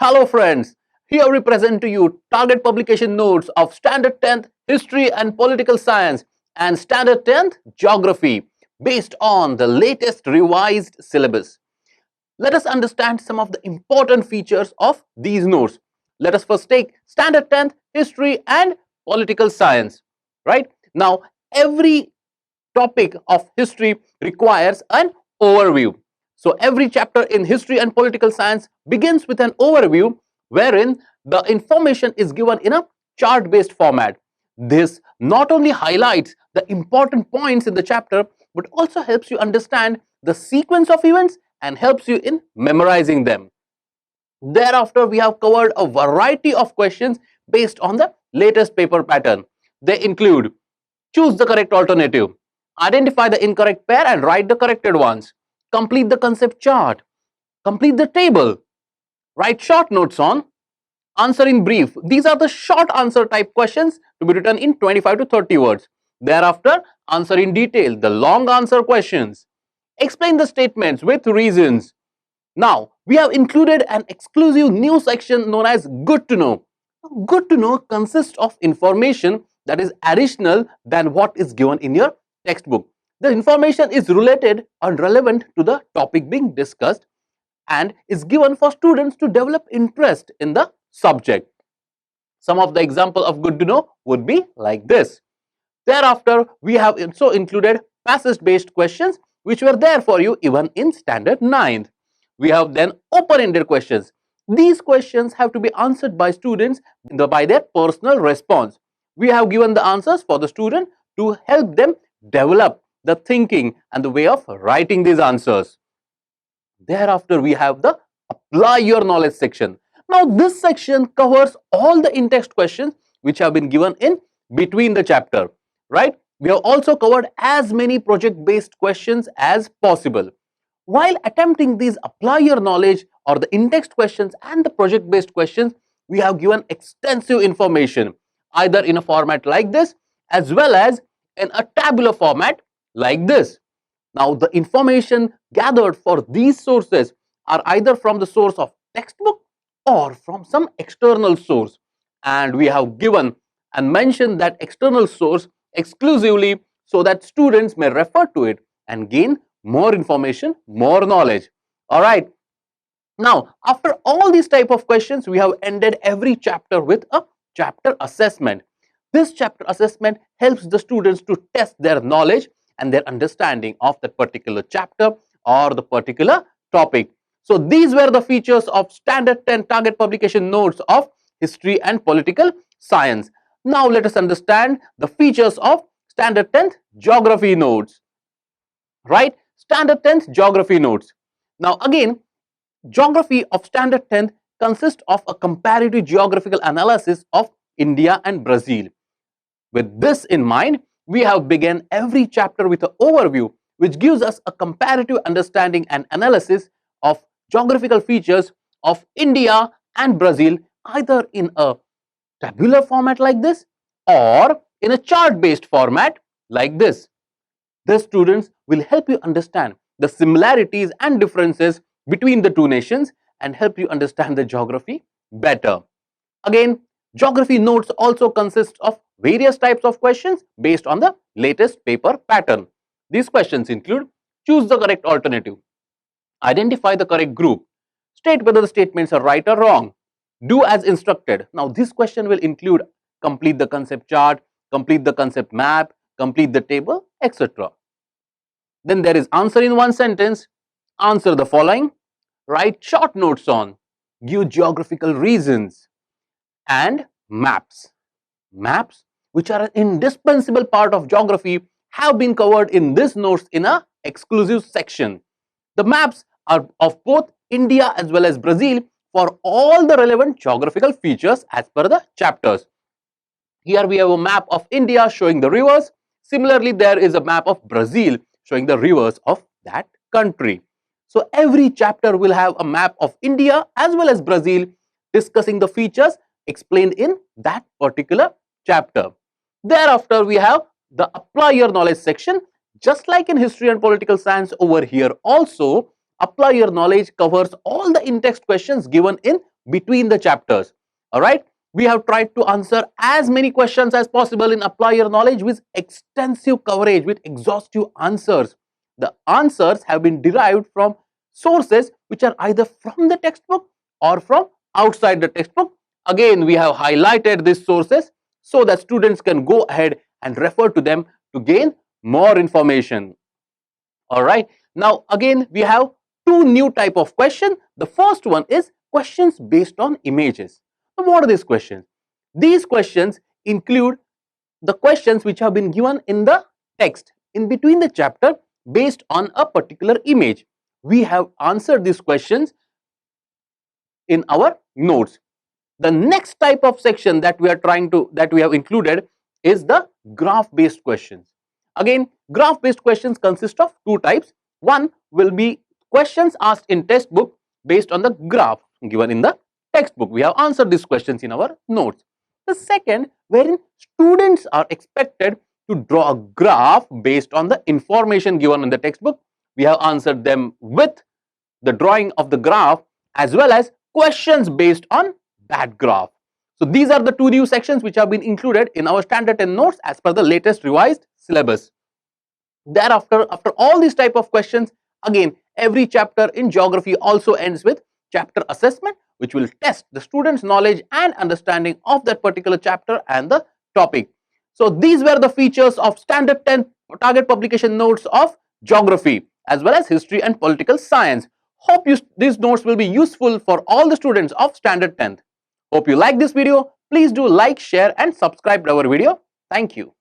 Hello friends, here we present to you target publication notes of Standard 10th History and Political Science and Standard 10th Geography based on the latest revised syllabus. Let us understand some of the important features of these notes. Let us first take Standard 10th History and Political Science. Right? Now, every topic of history requires an overview. So every chapter in history and political science begins with an overview wherein the information is given in a chart based format. This not only highlights the important points in the chapter but also helps you understand the sequence of events and helps you in memorizing them. Thereafter, we have covered a variety of questions based on the latest paper pattern. They include: choose the correct alternative, identify the incorrect pair and write the corrected ones, complete the concept chart, complete the table, write short notes on, answer in brief. These are the short answer type questions to be written in 25 to 30 words. Thereafter, answer in detail the long answer questions. Explain the statements with reasons. Now, we have included an exclusive new section known as Good to Know. Good to Know consists of information that is additional than what is given in your textbook. The information is related and relevant to the topic being discussed and is given for students to develop interest in the subject. Some of the example of Good to Know would be like this. Thereafter, we have also included passage-based questions which were there for you even in Standard 9th. We have then open-ended questions. These questions have to be answered by students by their personal response. We have given the answers for the student to help them develop the thinking and the way of writing these answers. Thereafter, we have the apply your knowledge section. Now, this section covers all the in-text questions which have been given in between the chapter, right? We have also covered as many project-based questions as possible. While attempting these apply your knowledge or the in-text questions and the project-based questions, we have given extensive information either in a format like this as well as in a tabular format like this. Now, the information gathered for these sources are either from the source of textbook or from some external source, and we have given and mentioned that external source exclusively so that students may refer to it and gain more information, more knowledge. All right. Now, after all these type of questions, we have ended every chapter with a chapter assessment. This chapter assessment helps the students to test their knowledge and their understanding of that particular chapter or the particular topic. So these were the features of Standard 10 target publication notes of history and political science. Now let us understand the features of Standard 10th geography notes. Right? Standard 10th geography notes. Now again, geography of Standard 10th consists of a comparative geographical analysis of India and Brazil. With this in mind, we have begun every chapter with an overview which gives us a comparative understanding and analysis of geographical features of India and Brazil either in a tabular format like this or in a chart-based format like this. The students will help you understand the similarities and differences between the two nations and help you understand the geography better. Again, geography notes also consist of various types of questions based on the latest paper pattern. These questions include: choose the correct alternative, identify the correct group, state whether the statements are right or wrong, do as instructed. Now, this question will include complete the concept chart, complete the concept map, complete the table, etc. Then there is answer in one sentence, answer the following, write short notes on, give geographical reasons, and maps. Maps, which are an indispensable part of geography, have been covered in this notes in a exclusive section. The maps are of both India as well as Brazil for all the relevant geographical features as per the chapters. Here we have a map of India showing the rivers. Similarly, there is a map of Brazil showing the rivers of that country. So every chapter will have a map of India as well as Brazil discussing the features explained in that particular chapter. Thereafter, we have the apply your knowledge section. Just like in history and political science, over here also apply your knowledge covers all the in-text questions given in between the chapters. All right. We have tried to answer as many questions as possible in Apply Your Knowledge with extensive coverage, with exhaustive answers. The answers have been derived from sources which are either from the textbook or from outside the textbook. Again, we have highlighted these sources so that students can go ahead and refer to them to gain more information. All right. Now, again, we have two new type of question. The first one is questions based on images. So, what are these questions? These questions include the questions which have been given in the text in between the chapter based on a particular image. We have answered these questions in our notes. The next type of section that we have included is the graph based questions. Again, graph based questions consist of two types. One will be questions asked in textbook based on the graph given in the textbook. We have answered these questions in our notes. The second, wherein students are expected to draw a graph based on the information given in the textbook. We have answered them with the drawing of the graph as well as questions based on that graph. So these are the two new sections which have been included in our standard 10 notes as per the latest revised syllabus. Thereafter, after all these type of questions, again, every chapter in geography also ends with chapter assessment, which will test the students' knowledge and understanding of that particular chapter and the topic. So these were the features of standard 10 target publication notes of geography as well as history and political science. Hope these notes will be useful for all the students of standard 10th. Hope you like this video. Please do like, share and subscribe to our video. Thank you.